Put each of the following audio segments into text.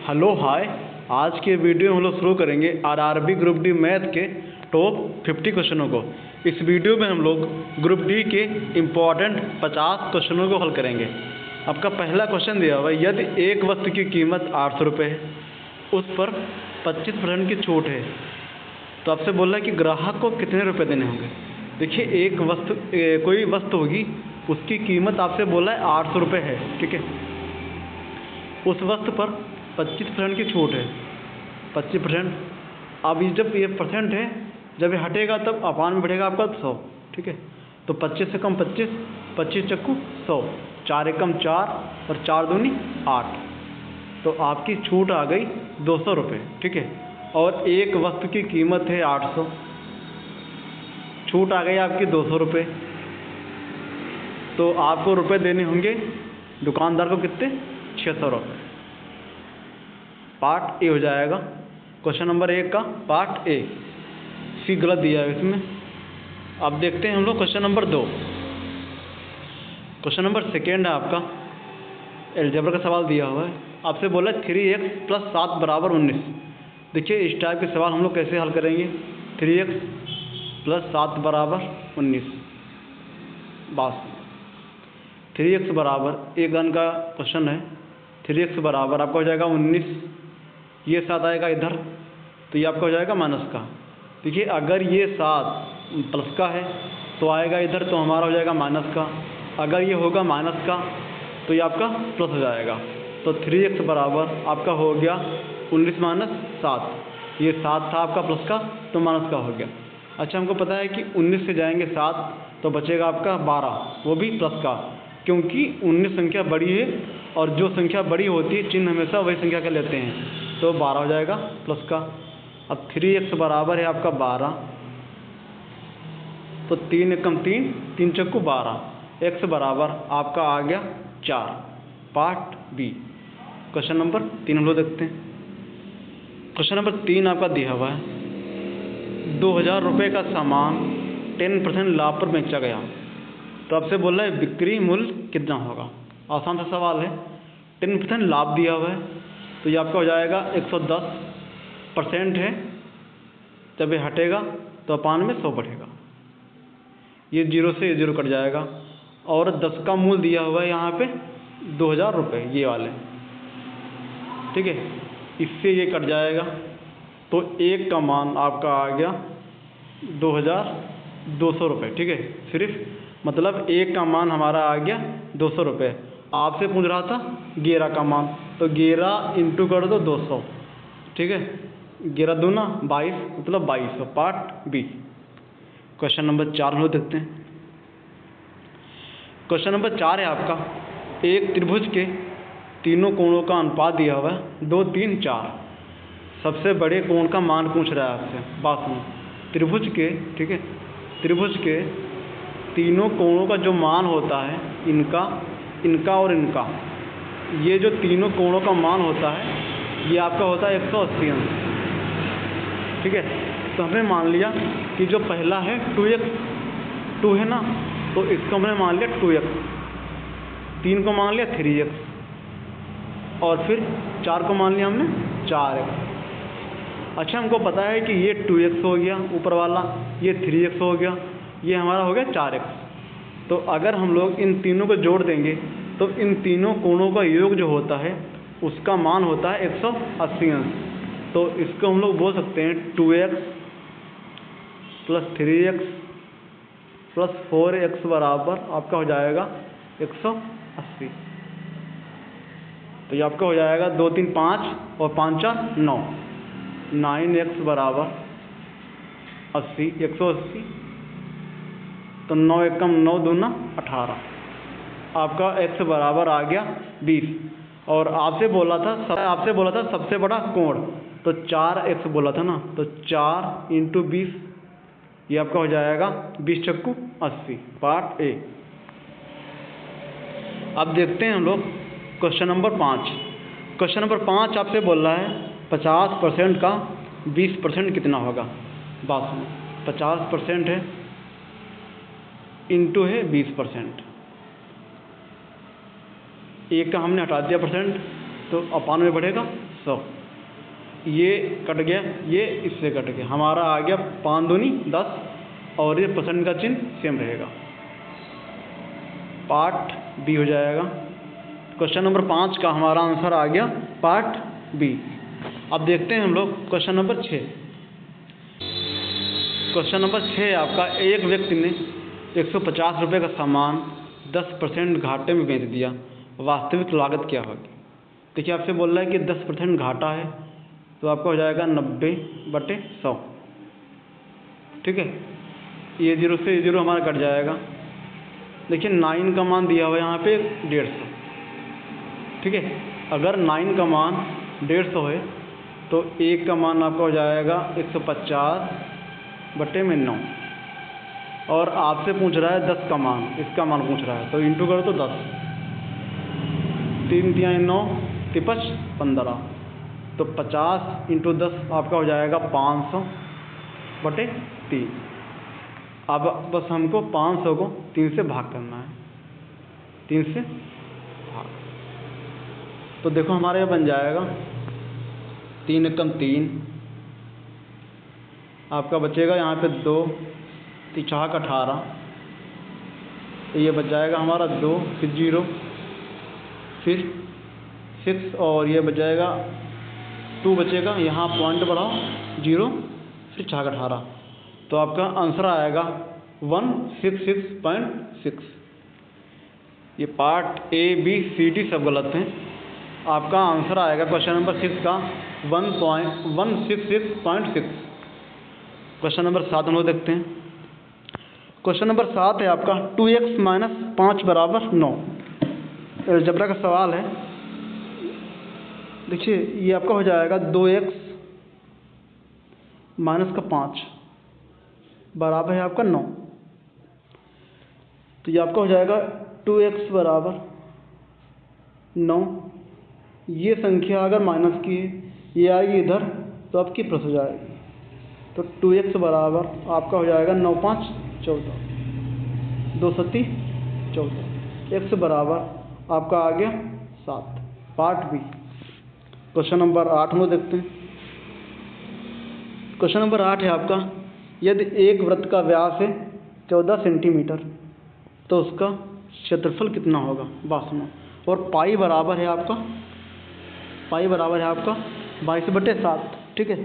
Hello hi. आज के video में हम लोग शुरू करेंगे आरआरबी ग्रुप डी मैथ के टॉप 50 क्वेश्चनों को। इस वीडियो में हम लोग ग्रुप डी के इम्पॉर्टेंट 50 क्वेश्चनों को हल करेंगे। आपका पहला क्वेश्चन दिया हुआ है, यदि एक वस्तु की कीमत 800 रुपये है, उस पर 25% की छूट है, तो आपसे बोल रहा है कि ग्राहक को कितने रुपये देने होंगे। देखिए, एक वस्तु कोई वस्तु होगी, उसकी कीमत आपसे बोला है 800 रुपये है, ठीक है। उस वस्तु पर 25% की छूट है, 25%। अब ये जब ये परसेंट है, जब ये हटेगा तब अपान में बढ़ेगा आपका 100, ठीक है। तो 25 से कम 25, 25 चक्कू 100, 4 एकम 4 और 4 दूनी 8, तो आपकी छूट आ गई 200 रुपये, ठीक है। और एक वस्तु की कीमत है 800, छूट आ गई आपकी 200 रुपये, तो आपको रुपये देने होंगे दुकानदार को कितने, 600 रुपये। पार्ट ए हो जाएगा क्वेश्चन नंबर 1 का पार्ट ए। सी गलत दिया है इसमें। अब देखते हैं हम लोग क्वेश्चन नंबर 2। क्वेश्चन नंबर 2 है आपका, एलजेब्रा का सवाल दिया हुआ है। आपसे बोला 3x + 7 = 19। देखिए, इस टाइप के सवाल हम लोग कैसे हल करेंगे। 3x + 7 = 19। बस 3x बराबर एक गन का क्वेश्चन है। 3x बराबर आपका हो जाएगा 19, ये 7 आएगा इधर, तो ये आपका हो जाएगा माइनस का। देखिए, अगर ये 7 प्लस का है तो आएगा इधर, तो हमारा हो जाएगा माइनस का। अगर ये होगा माइनस का तो ये आपका प्लस हो जाएगा। तो 3x बराबर आपका हो गया 19 - 7। ये 7 था आपका प्लस का, तो माइनस का हो गया। अच्छा, हमको पता है कि 19 से जाएंगे 7 तो बचेगा आपका 12, वो भी प्लस का, क्योंकि 19 संख्या बड़ी है और जो संख्या बड़ी होती है चिन्ह हमेशा वही संख्या का लेते हैं, तो 12 हो जाएगा प्लस का। अब 3x बराबर है आपका 12, तो 3 एकम 3, 3 चक्कू 12, x बराबर आपका आ गया 4। पार्ट बी क्वेश्चन नंबर 3 हम लोग देखते हैं। क्वेश्चन नंबर 3 आपका दिया हुआ है, 2000 रुपये का सामान 10% लाभ पर बेचा गया, तो आपसे बोल रहा है बिक्री मूल्य कितना होगा। आसान सा सवाल है। 10% लाभ दिया हुआ है, तो ये आपका हो जाएगा 110% है। जब ये हटेगा तो अपान में 100 बढ़ेगा, ये 0 से ये 0 कट जाएगा। और 10 का मूल दिया हुआ है यहाँ पे 2000 रुपये, ये वाले, ठीक है। इससे ये कट जाएगा, तो 1 का मान आपका आ गया 2200 रुपये, ठीक है। सिर्फ मतलब 1 का मान हमारा आ गया 200 रुपये। आपसे पूछ रहा था 11 का मान, तो 11 इंटू कर दो 200, ठीक है। 11 दूना 22, मतलब 2200। पार्ट बी क्वेश्चन नंबर 4 हम लोग देखते हैं। क्वेश्चन नंबर 4 है आपका, एक त्रिभुज के तीनों कोणों का अनुपात दिया हुआ है 2, 3, 4। सबसे बड़े कोण का मान पूछ रहा है आपसे। बात सुनो, त्रिभुज के, ठीक है, त्रिभुज के तीनों कोणों का जो मान होता है, इनका, इनका और इनका, ये जो तीनों कोणों का मान होता है, ये आपका होता है 180 अंश, ठीक है। तो हमने मान लिया कि जो पहला है 2x, 2 है ना, तो इसको हमने मान लिया 2x, 3 को मान लिया 3x, और फिर 4 को मान लिया हमने 4x। अच्छा, हमको पता है कि ये 2x हो गया ऊपर वाला, ये 3x हो गया, ये हमारा हो गया 4x। तो अगर हम लोग इन तीनों को जोड़ देंगे तो इन तीनों कोणों का योग जो होता है उसका मान होता है 180 अंश। तो इसको हम लोग बोल सकते हैं 2x + 3x + 4x बराबर आपका हो जाएगा 180। तो ये आपका हो जाएगा 2, 3, 5 और 5, 4, 9, 9x बराबर 80, 180। तो 9 एकम 9 दूना 18, आपका x बराबर आ गया 20। और आपसे बोला था सबसे बड़ा कोण, तो 4x बोला था ना, तो 4 × 20, ये आपका हो जाएगा 20 चक्कू 80। Part A. अब देखते हैं हम लोग क्वेश्चन नंबर 5। क्वेश्चन नंबर 5 आपसे बोल रहा है 50% का 20% कितना होगा। बात सुनो, 50% है इंटू है 20%। एक का हमने हटा दिया परसेंट, तो अपान में बढ़ेगा 100, ये कट गया, ये इससे कट गया, हमारा आ गया 5 दूनी 10 और ये परसेंट का चिन्ह सेम रहेगा। पार्ट बी हो जाएगा। क्वेश्चन नंबर 5 का हमारा आंसर आ गया पार्ट बी। अब देखते हैं हम लोग क्वेश्चन नंबर 6। क्वेश्चन नंबर 6 आपका, एक व्यक्ति ने 150 रुपये का सामान 10% घाटे में बेच दिया, वास्तविक लागत क्या होगी? देखिए आपसे बोल रहा है कि 10% घाटा है, तो आपका हो जाएगा 90/100। ठीक है, ये 0 से 0 हमारा कट जाएगा। देखिए 9 का मान दिया हुआ है यहाँ पे 150। ठीक है, अगर 9 का मान 150 है तो 1 का मान आपका हो जाएगा 150/9, और आपसे पूछ रहा है 10 का मान, इसका मान पूछ रहा है, तो इंटू करो तो 10, 3 × 9 = 15, तो 50 × 10 आपका हो जाएगा 500/3। अब बस हमको 500 को 3 से भाग करना है, 3 से भाग, तो देखो हमारे यहाँ बन जाएगा 3 × 3, आपका बचेगा यहाँ पे 2, 3 × 18, तो ये बच जाएगा हमारा 2, फिर 0, फिर 6, और ये बच जाएगा 2 बचेगा, यहाँ पॉइंट बढ़ाओ 0, फिर 4 × 18, तो आपका आंसर आएगा 166.6। ये part A B C D सब गलत हैं। आपका आंसर आएगा क्वेश्चन नंबर 6 का 166.6। क्वेश्चन नंबर 7 हम लोग देखते हैं। क्वेश्चन नंबर 7 है आपका 2x - 5 = 9। अलजेब्रा का सवाल है। देखिए ये आपका हो जाएगा 2x - 5 बराबर है आपका 9, तो ये आपका हो जाएगा 2x = 9। ये संख्या अगर माइनस की है, ये आएगी इधर, तो आपकी प्लस हो जाएगी, तो 2x बराबर आपका हो जाएगा 9 × 5 = 14, 2 × 7 = 14, x बराबर आपका आ गया 7। Part B. क्वेश्चन नंबर 8 हम लोग देखते हैं। क्वेश्चन नंबर 8 है आपका, यदि एक वृत्त का व्यास है 14 सेंटीमीटर, तो उसका क्षेत्रफल कितना होगा? बात सुनो। और पाई बराबर है आपका 22/7। ठीक है,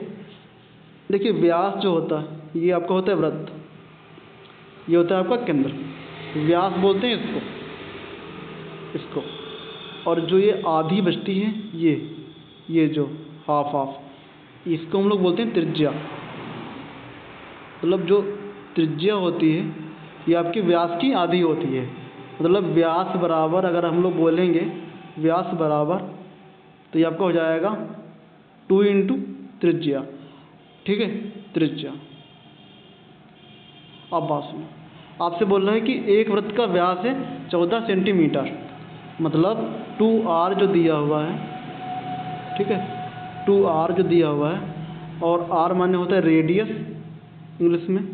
देखिए व्यास जो होता है ये आपका होता है वृत्त, ये होता है आपका केंद्र, व्यास बोलते हैं इसको, और जो ये आधी बचती है ये जो हाफ, इसको हम लोग बोलते हैं त्रिज्या। मतलब जो त्रिज्या होती है ये आपकी व्यास की आधी होती है। मतलब व्यास बराबर, अगर हम लोग बोलेंगे व्यास बराबर, तो ये आपका हो जाएगा 2 × त्रिज्या। ठीक है, त्रिज्या। अब बात सुनो, आपसे बोल रहा है कि एक वृत्त का व्यास है 14 सेंटीमीटर, मतलब 2r जो दिया हुआ है, ठीक है, 2r जो दिया हुआ है, और r माने होता है रेडियस इंग्लिश में,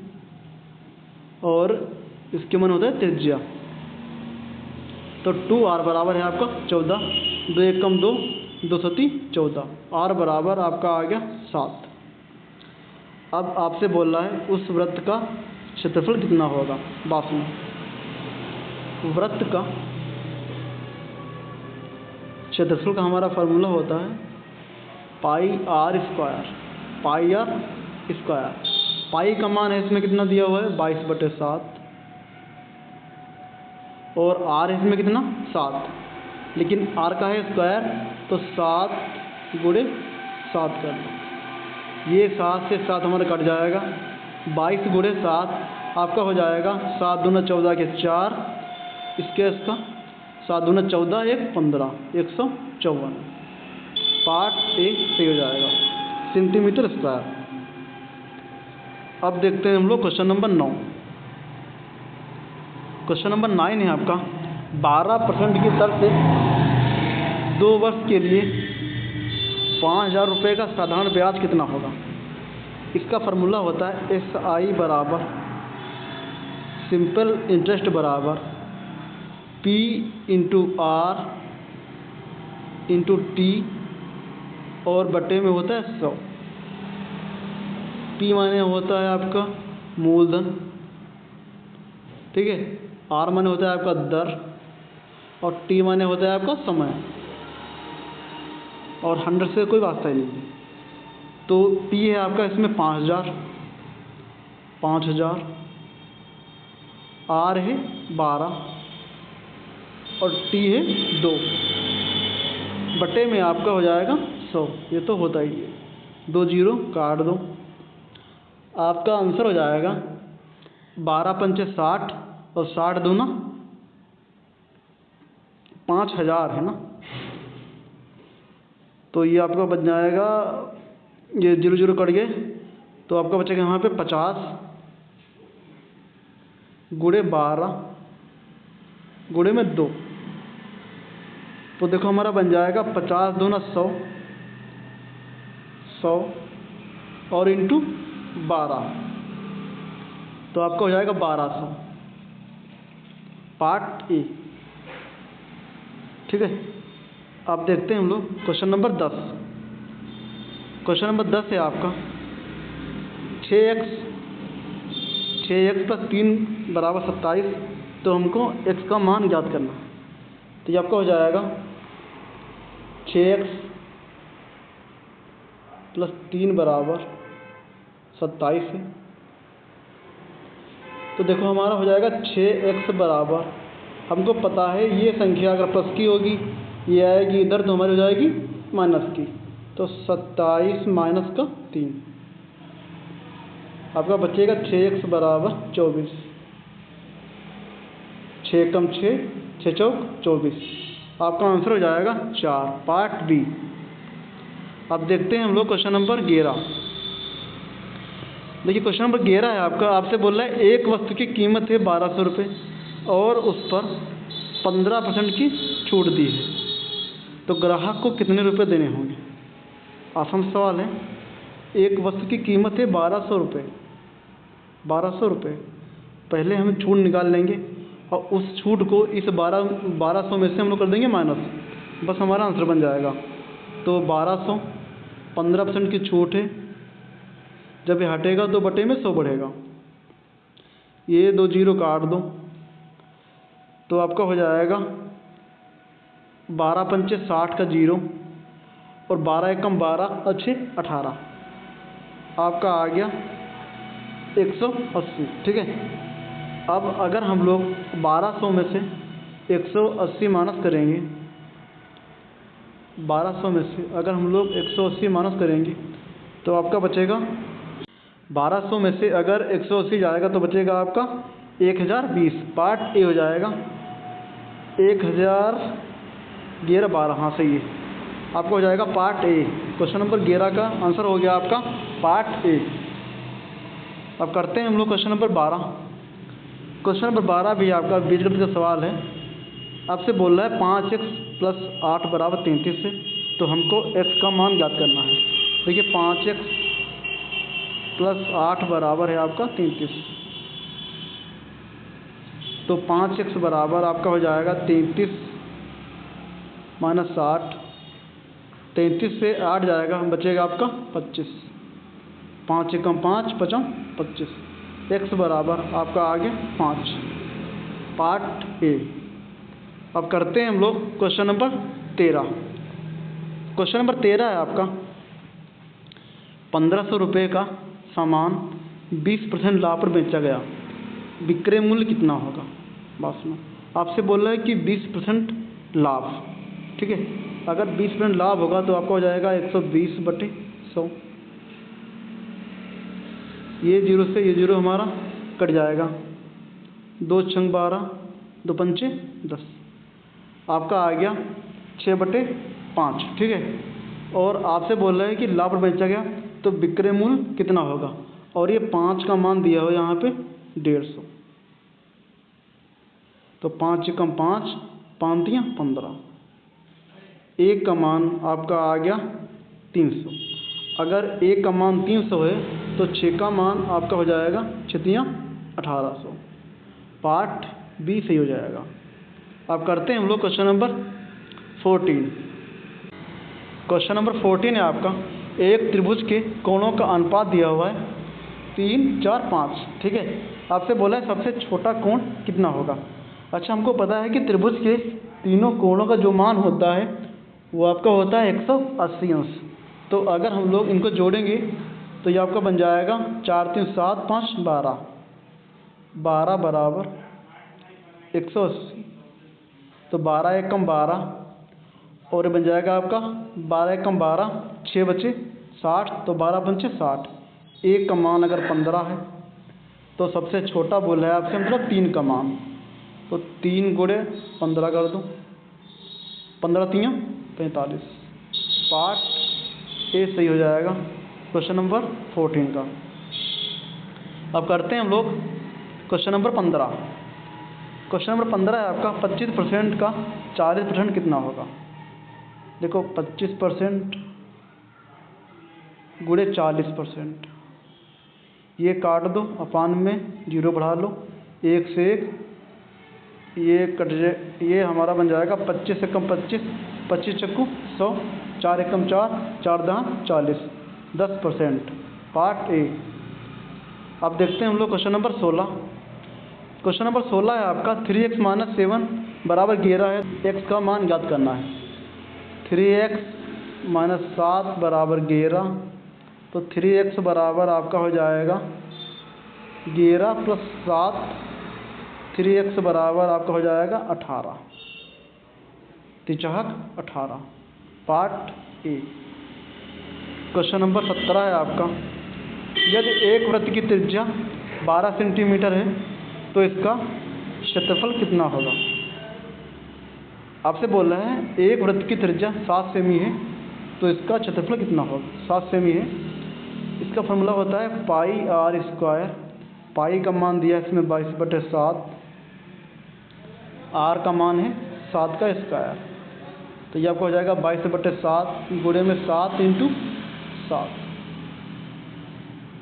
और इसके माने होता है त्रिज्या। तो 2r बराबर है आपका 14, 2 × 1 = 2, 2 × 7 = 14, r बराबर आपका आ गया 7। अब आपसे बोल रहा है उस वृत्त का क्षेत्रफल कितना होगा? बात सुनो, वृत्त का क्षेत्रफल का हमारा फार्मूला होता है πr²। पाई का मान है इसमें कितना दिया हुआ है? 22/7, और r इसमें कितना? 7, लेकिन r का है स्क्वायर, तो 7 × 7 कर लो, ये 7 से 7 हमारा कट जाएगा, 22 × 7 आपका हो जाएगा 7 दूना 14 के 4, इसका 7 दूना 14, 1 15, 154। पार्ट ए सही हो जाएगा, सेंटीमीटर स्क्वायर। अब देखते हैं हम लोग क्वेश्चन नंबर 9। क्वेश्चन नंबर 9 है आपका, 12% की दर से 2 वर्ष के लिए 5000 रुपये का साधारण ब्याज कितना होगा? इसका फार्मूला होता है SI बराबर सिंपल इंटरेस्ट बराबर P × R इंटू टी और बटे में होता है 100। पी माने होता है आपका मूलधन, ठीक है। आर माने होता है आपका दर और टी माने होता है आपका समय, और 100 से कोई वास्ता ही नहीं है। तो पी है आपका इसमें 5000, आर है 12 और टी है 2, बटे में आपका हो जाएगा 100। ये तो होता ही है, 2 जीरो काट दो, आपका आंसर हो जाएगा 12 पंचे 60 और 60 दूना 5000 है ना। तो ये आपका बच जाएगा, ये 0 0 कट गए तो आपका बचेगा यहाँ पे 50 गुणे 12 गुणे में 2। तो देखो हमारा बन जाएगा 50 दूना 100 और इंटू 12, तो आपका हो जाएगा 1200। पार्ट ए, ठीक है। आप देखते हैं हम लोग क्वेश्चन नंबर 10। क्वेश्चन नंबर 10 है आपका 6x प्लस 3 बराबर 27। तो हमको x का मान ज्ञात करना है। तो ये आपका हो जाएगा 6x प्लस 3 बराबर 27 है। तो देखो हमारा हो जाएगा 6x बराबर, हमको पता है ये संख्या अगर प्लस की होगी ये आएगी इधर तो हमारी हो जाएगी माइनस की। तो 27 माइनस का 3, आपका बचेगा 6x बराबर 24। 6 कम 6, 6 चौक 24, आपका आंसर हो जाएगा 4। Part B. अब देखते हैं हम लोग क्वेश्चन नंबर 11। देखिए क्वेश्चन नंबर 11 है आपका, आपसे बोल रहा है एक वस्तु की कीमत है 1200 रुपये और उस पर 15% की छूट दी है, तो ग्राहक को कितने रुपए देने होंगे। आसान सवाल है। एक वस्तु की कीमत है 1200 रुपये, 1200 रुपये। पहले हम छूट निकाल लेंगे और उस छूट को इस 1200 में से हम लोग कर देंगे माइनस, बस हमारा आंसर बन जाएगा। तो 1200 15% की छूट है, जब ये हटेगा तो बटे में 100 बढ़ेगा। ये 2 जीरो काट दो तो आपका हो जाएगा 12 पंचे 60 का 0 और 12 एकम 12 अच्छे 18, आपका आ गया 180, ठीक है। अब अगर हम लोग 1200 में से 180 माइनस करेंगे, 1200 में से अगर हम लोग 180 माइनस करेंगे तो आपका बचेगा, 1200 में से अगर 180 जाएगा तो बचेगा आपका 1020। पार्ट ए हो जाएगा 1011 12, हाँ सही है, आपका हो जाएगा पार्ट ए। क्वेश्चन नंबर 11 का आंसर हो गया आपका पार्ट ए। अब करते हैं हम लोग क्वेश्चन नंबर 12। क्वेश्चन नंबर 12 भी आपका बीजगणित का सवाल है। आपसे बोल रहा है 5x प्लस 8 बराबर 33 है, तो हमको x का मान ज्ञात करना है। देखिए 5x प्लस 8 बराबर है आपका 33, तो 5x बराबर आपका हो जाएगा 33 माइनस 8, 33 से 8 जाएगा, बचेगा आपका 25। 5 एकम 5 पचम 25, x बराबर आपका आ गया 5। Part A. अब करते हैं हम लोग क्वेश्चन नंबर 13। क्वेश्चन नंबर 13 है आपका 1500 रुपये का सामान 20% लाभ पर बेचा गया, विक्रय मूल्य कितना होगा। बात सुनो, आपसे बोल रहा है कि 20% लाभ, ठीक है। अगर 20% लाभ होगा तो आपका हो जाएगा 120 बटे 100। ये 0 से ये 0 हमारा कट जाएगा, 2 छंग 12, 2 पंचे 10, आपका आ गया 6 बटे 5, ठीक है। और आपसे बोल रहा है कि लाभ पर बेचा गया तो विक्रय मूल्य कितना होगा, और ये 5 का मान दिया हो यहाँ पे 150। तो 5 एकम 5, 5 तियां 15, 1 का मान आपका आ गया 300। अगर 1 का मान 300 है तो 6 का मान आपका हो जाएगा 6 तियां 1800। पार्ट बी सही हो जाएगा। अब करते हैं हम लोग क्वेश्चन नंबर 14। क्वेश्चन नंबर 14 है आपका, एक त्रिभुज के कोणों का अनुपात दिया हुआ है 3, 4, 5। ठीक है, आपसे बोला है सबसे छोटा कोण कितना होगा। अच्छा, हमको पता है कि त्रिभुज के तीनों कोणों का जो मान होता है वो आपका होता है 180 अंश। तो अगर हम लोग इनको जोड़ेंगे तो ये आपका बन जाएगा 4, 3, 7, 5, 12, 12 बराबर 180। तो 12 एकम 12 और ये बन जाएगा आपका 12 एकम 12, 6 बचे 60, तो 12 पंचे 60। एक का मान अगर 15 है तो सबसे छोटा बोला है आपसे मतलब 3 का मान, तो 3 गुणे 15 कर दो, 15 3 45। पार्ट ए सही हो जाएगा क्वेश्चन नंबर 14 का। अब करते हैं हम लोग क्वेश्चन नंबर 15। क्वेश्चन नंबर 15 है आपका 25% का 40% कितना होगा। देखो 25% गुणे 40%, ये काट दो, अपान में 0 बढ़ा लो, 1 से 1 ये कट जाए, ये हमारा बन जाएगा 25 एकम 25, 25 चक्कू 100, 4 एकम 4, 4 दाम 40, 10%। Part A. अब देखते हैं हम लोग क्वेश्चन नंबर 16। क्वेश्चन नंबर 16 है आपका 3x - 7 बराबर 11 है, x का मान ज्ञात करना है। 3x - 7 बराबर 11, तो 3x बराबर आपका हो जाएगा 11 + 7, 3x बराबर आपका हो जाएगा 18, 3 18। Part A. क्वेश्चन नंबर 17 है आपका, यदि एक वृत्त की त्रिज्या 12 सेंटीमीटर है तो इसका क्षेत्रफल कितना होगा। आपसे बोल रहे हैं एक वृत्त की त्रिज्या 7 सेमी है तो इसका क्षेत्रफल कितना होगा। 7 सेमी है, इसका फॉर्मूला होता है पाई आर स्क्वायर। पाई का मान दिया है इसमें 22/7, आर का मान है 7 का स्क्वायर, तो ये आपको हो जाएगा 22/7 गुणे में 7 × 7।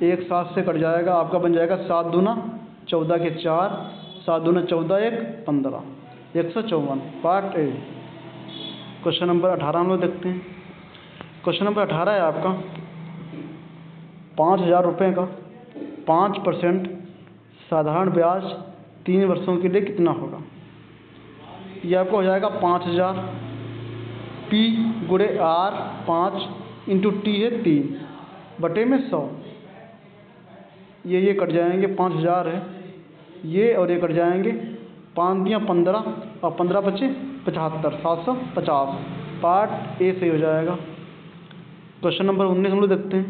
1 7 से कट जाएगा, आपका बन जाएगा 7 दूना 14 के 4, 7 दूना 14, 1 15, 154। Part A. क्वेश्चन नंबर 18 हम लोग देखते हैं। क्वेश्चन नंबर 18 है आपका 5000 रुपये का 5% साधारण ब्याज 3 वर्षों के लिए कितना होगा। ये आपको हो जाएगा 5000, पी गुणे आर 5 × टी है 3 बटे में 100। ये कट जाएंगे, 5000 है ये और ये कट जाएंगे, 5 दिया 15 और 15 बचे 75, 750। पार्ट ए सही हो जाएगा। क्वेश्चन नंबर 19 हम लोग देखते हैं।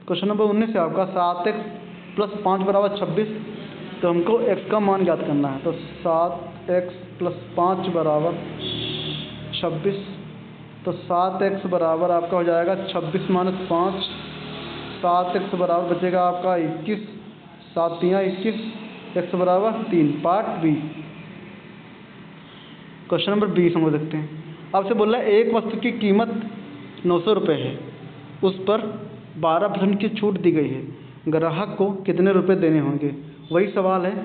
क्वेश्चन नंबर 19 है आपका 7x + 5 बराबर 26, तो हमको x का मान ज्ञात करना है। तो 7x + 5 बराबर 26, तो 7x बराबर आपका हो जाएगा 26 - 5, 7x बराबर बचेगा आपका 21, 7 × 21, x बराबर 3। Part B. क्वेश्चन नंबर 20 हम लोग देखते हैं। आपसे बोल रहा है एक वस्तु की कीमत 900 रुपये है, उस पर 12% की छूट दी गई है, ग्राहक को कितने रुपए देने होंगे। वही सवाल है,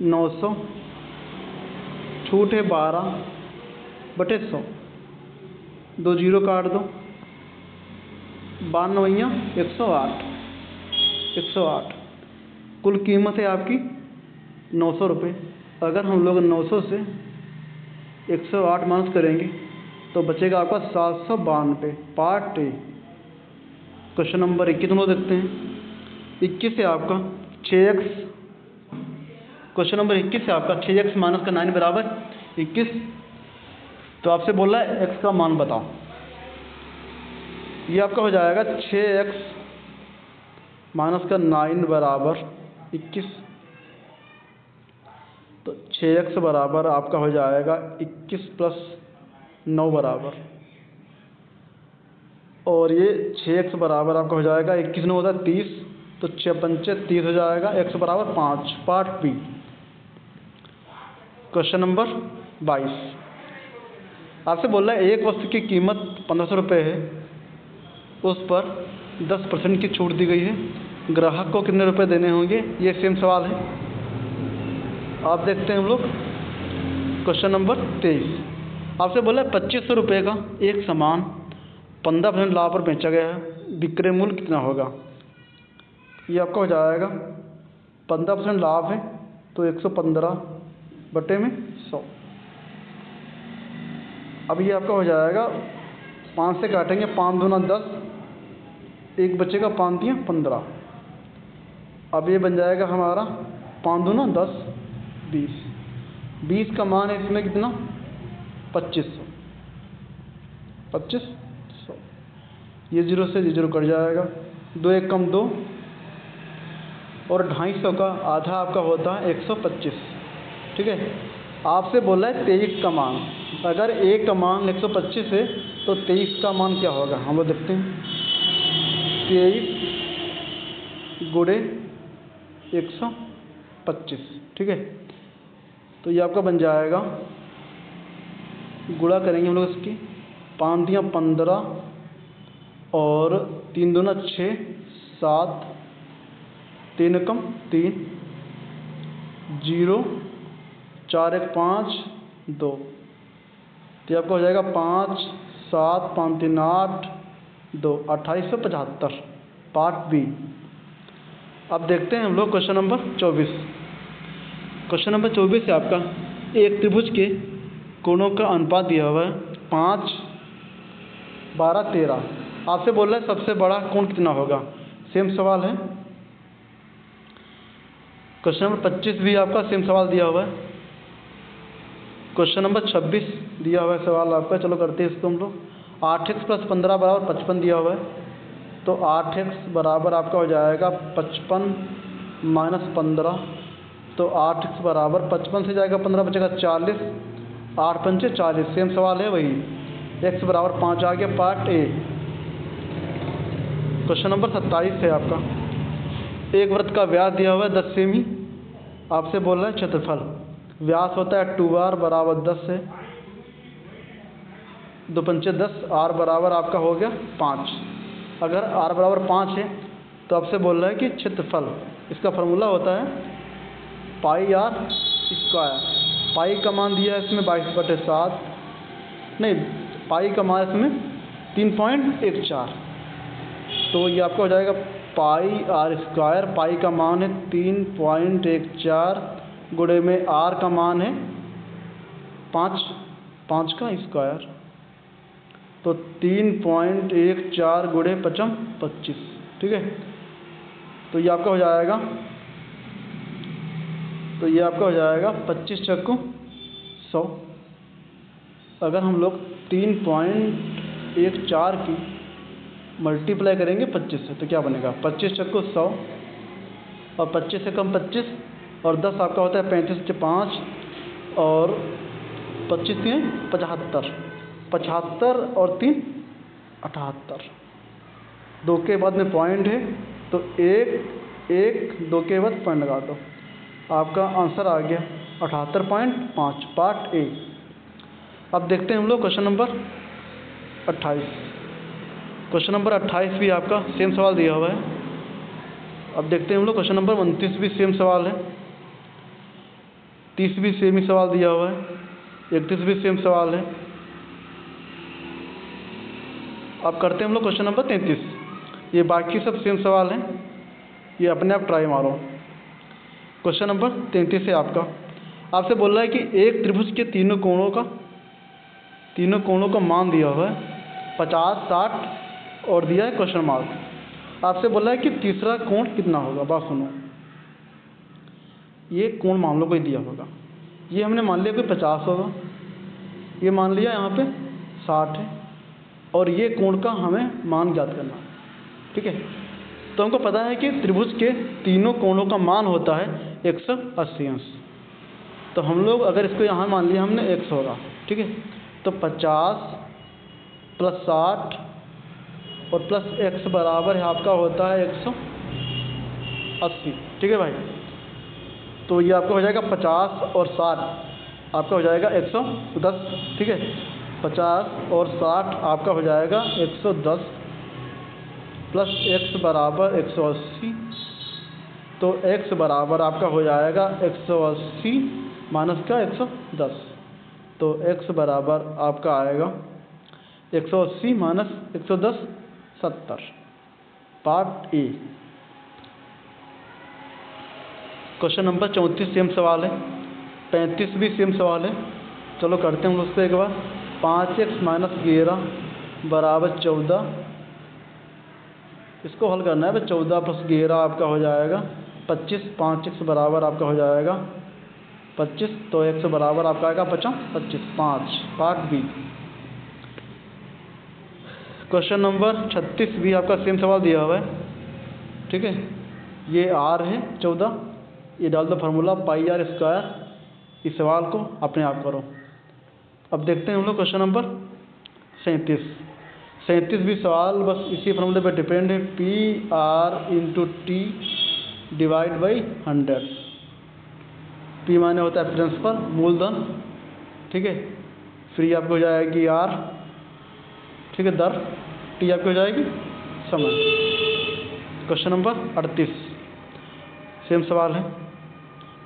900 छूट है 12/100, 2 0 काट दो, 92 108, 108 कुल कीमत है आपकी 900 रुपये। अगर हम लोग 900 से 108 माइनस करेंगे तो बचेगा आपका 792। Part A. क्वेश्चन नंबर 21 हम लोग देखते हैं। 21 है आपका 6x। क्वेश्चन नंबर 21 है आपका 6x - 9 बराबर 21, तो आपसे बोला है x का मान बताओ। ये आपका हो जाएगा 6x - 9 बराबर 21, तो 6x बराबर आपका हो जाएगा 21 + 9 बराबर, और ये 6x बराबर आपका हो जाएगा 21 9 होता है 30, तो 6 पंचे 30 हो जाएगा, x बराबर 5। Part B. क्वेश्चन नंबर 22 आपसे बोल रहा है एक वस्तु की कीमत 1500 रुपये है, उस पर 10% की छूट दी गई है, ग्राहक को कितने रुपए देने होंगे। ये सेम सवाल है, आप देखते हैं हम लोग। क्वेश्चन नंबर 23 आपसे बोला है 2500 रुपये का एक सामान 15% लाभ पर बेचा गया है, विक्रय मूल्य कितना होगा? ये आपका हो जाएगा 15% लाभ है तो 115 बटे में 100। अब ये आपका हो जाएगा 5 से काटेंगे, 5 दूना 10, एक बचेगा 5 दिया 15। अब ये बन जाएगा हमारा 5 दूना 10 20। 20 का मान है इसमें कितना? 2500। 2500। ये 0 से 0 कट जाएगा, 2 1 कम 2, और 250 का आधा आपका होता है 125। ठीक है, आपसे बोला है 23 का मान। अगर A का मान 125 है तो 23 का मान क्या होगा हम लोग देखते हैं। 23 गुणे 125। ठीक है, तो ये आपका बन जाएगा, गुणा करेंगे हम लोग इसकी, 5 दिया 15 और 3 दूना 6 7, 3 कम 3, 0 4 1 5 2, तो आपका हो जाएगा 5 7 5 3 8 2, 2875 पार्ट बी। अब देखते हैं हम लोग क्वेश्चन नंबर 24। क्वेश्चन नंबर 24 है आपका, एक त्रिभुज के कोणों का अनुपात दिया हुआ है 5 12 13। आपसे बोल रहा है सबसे बड़ा कोण कितना होगा। सेम सवाल है। क्वेश्चन नंबर 25 भी आपका सेम सवाल दिया हुआ है। क्वेश्चन नंबर 26 दिया हुआ है सवाल आपका। चलो करते हैं इसको हम लोग। 8x + 15 = 55 दिया हुआ है, तो 8x बराबर आपका हो जाएगा 55 - 15, तो 8x बराबर 55 से जाएगा 15 बचेगा 40, 8 पंचे 40। सेम सवाल है वही, x बराबर 5 आ गया पार्ट ए। क्वेश्चन नंबर 27 है आपका, एक वृत्त का व्यास दिया हुआ है 10 सेमी। आपसे बोल रहा है क्षेत्रफल। व्यास होता है 2r बराबर 10 है, 2 पंचे 10, r बराबर आपका हो गया 5। अगर r बराबर 5 है तो आपसे बोल रहा है कि क्षेत्रफल, इसका फार्मूला होता है πr²। पाई का मान दिया है इसमें 22/7, नहीं पाई का मान इसमें 3.14, तो ये आपका हो जाएगा πr²। पाई का मान है 3.14 गुणे में r का मान है 5 का स्क्वायर, तो 3.14 गुणे 5 25। ठीक है, तो ये आपका हो जाएगा, 25 चक्कू 100। अगर हम लोग 3.14 की मल्टीप्लाई करेंगे 25 से तो क्या बनेगा, 25 चक्कू 100, और 25 से कम 25, और 10 आपका होता है 35 से 5, और 25 से 75, 75 और 3 78। 2 के बाद में पॉइंट है तो 1 2 के बाद पॉइंट लगा दो, आपका आंसर आ गया 78.5 पार्ट ए। अब देखते हैं हम लोग क्वेश्चन नंबर 28। क्वेश्चन नंबर 28 भी आपका सेम सवाल दिया हुआ है। अब देखते हैं हम लोग क्वेश्चन नंबर 29 भी सेम सवाल है, 30 भी सेम ही सवाल दिया हुआ है, 31 भी सेम सवाल है। अब करते हैं हम लोग क्वेश्चन नंबर 33। ये बाकी सब सेम सवाल हैं, ये अपने आप ट्राई मारो। क्वेश्चन नंबर 33 है आपका। आपसे बोल रहा है कि एक त्रिभुज के तीनों कोणों का मान दिया हुआ है 50 60 और दिया है क्वेश्चन मार्क। आपसे बोला है कि तीसरा कोण कितना होगा। बात सुनो, ये कोण मान लो कोई दिया होगा, ये हमने मान लिया कोई 50 होगा, ये मान लिया यहाँ पे 60 है, और ये कोण का हमें मान ज्ञात करना है। ठीक है, तो हमको पता है कि त्रिभुज के तीनों कोणों का मान होता है 180 अंश। तो हम लोग अगर इसको यहाँ मान लिया हमने x होगा, ठीक है, तो 50 + 60 और प्लस x बराबर है आपका होता है 180। ठीक है भाई, तो ये आपका हो जाएगा 50 और 60 आपका हो जाएगा 110। ठीक है, 50 और 60 आपका हो जाएगा 110 प्लस x बराबर 180, तो x बराबर आपका हो जाएगा 180 माइनस का 110, तो x बराबर आपका आएगा 180 minus 110 70। Part A. Question number 34 same सवाल है, 35 भी सेम सवाल है। चलो करते हैं हम लोग उसको एक बार। 5x माइनस 11 बराबर 14। इसको हल करना है भाई। 14 प्लस 11 आपका हो जाएगा 25। 5x बराबर आपका हो जाएगा 25, तो x बराबर आपका आएगा 25। 5 पार्ट बी। क्वेश्चन नंबर 36 भी आपका सेम सवाल दिया हुआ है, ठीक है। ये r है 14, ये डाल दो फार्मूला पाई आर स्क्वायर। इस सवाल को अपने आप करो। अब देखते हैं हम लोग क्वेश्चन नंबर 37 भी सवाल बस इसी फार्मूले पर डिपेंड है। P R into T divide by 100। P माने होता है प्रिंसिपल, मूलधन, ठीक है। फ्री आपको हो जाएगी आर, ठीक है, दर। टी आपकी हो जाएगी समय। क्वेश्चन नंबर 38 सेम सवाल है।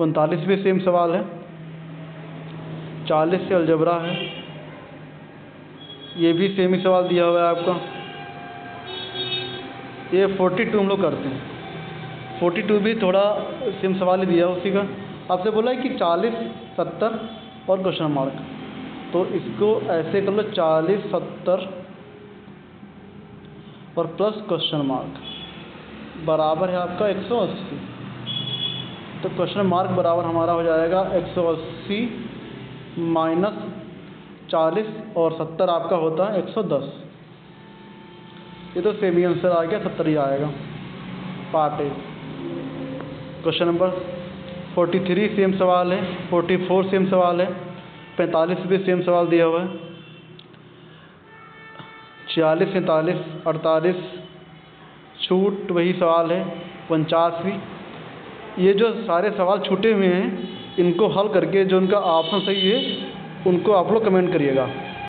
39 भी सेम सवाल है। 40 से अलजबरा है, ये भी सेम ही सवाल दिया हुआ है आपका। ये 42 हम लोग करते हैं। 42 भी थोड़ा सेम सवाल ही दिया है उसी का। आपसे बोला है कि 40 70 और क्वेश्चन मार्क, तो इसको ऐसे कर लो 40 70 और प्लस क्वेश्चन मार्क बराबर है आपका 180। तो क्वेश्चन मार्क बराबर हमारा हो जाएगा 180 माइनस 40 और 70 आपका होता है 110। ये तो सेम ही आंसर आ गया, 70 ही आएगा। Part A. Question number 43 same सवाल है। 44 सेम सवाल है। 45 भी सेम सवाल दिया हुआ है। 46 47 48 छूट वही सवाल है। 49 भी। ये जो सारे सवाल छूटे हुए हैं, इनको हल करके जो उनका ऑप्शन सही है उनको आप लोग कमेंट करिएगा।